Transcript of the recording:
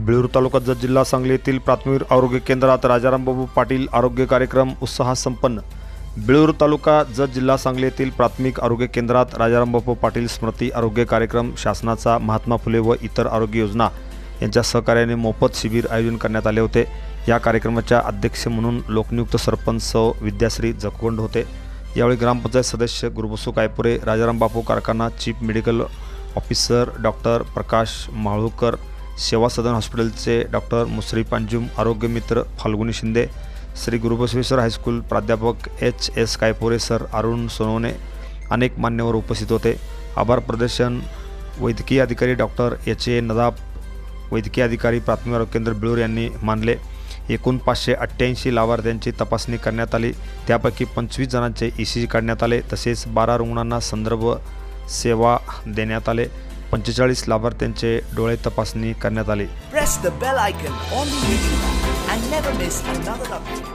बिळूर तालुका जत जिल्हा सांगली येथील प्राथमिक आरोग्य केंद्रात राजारामबापू पाटील आरोग्य कार्यक्रम उत्साहात संपन्न। बिळूर तालुका जत जिल्हा सांगली येथील प्राथमिक आरोग्य केंद्रात राजारामबापू पाटील स्मृती आरोग्य कार्यक्रम शासनाचा महात्मा फुले व इतर आरोग्य योजना यांच्या सहकार्याने मोफत शिबिर आयोजन करण्यात आले होते। या कार्यक्रमाच्या अध्यक्ष म्हणून लोकनियुक्त सरपंच सौ विद्याश्री जखगोंड होते। यावेळी ग्रामपंचायत सदस्य गुरुबसू कायपुरे, राजारामबापू कारखाना चीफ मेडिकल ऑफिसर डॉक्टर प्रकाश माळुकर, सेवा सदन हॉस्पिटलचे डॉक्टर मुश्रीफ अंजुम, आरोग्य मित्र फाल्गुनी शिंदे, श्री गुरुबसवेश्वर हायस्कूल प्राध्यापक HS कायपुरे सर, अरुण सोनवणे अनेक मान्यवर उपस्थित होते। आभार प्रदर्शन वैद्यकीय अधिकारी डॉक्टर HA नदाब, वैद्यकीय अधिकारी प्राथमिक आरोग्य केंद्र बिळूर यांनी मानले। एकूण 588 लाभार्थ्यांची तपासणी करण्यात आली, त्यापैकी 25 जणांचे ECG काढण्यात आले, तसेच 12 रुग्णांना संदर्भ सेवा देण्यात आले। 45 लाभार्थ्यांचे डोळे तपासणी करण्यात आली। Press the bell icon on the YouTube app and never miss another update.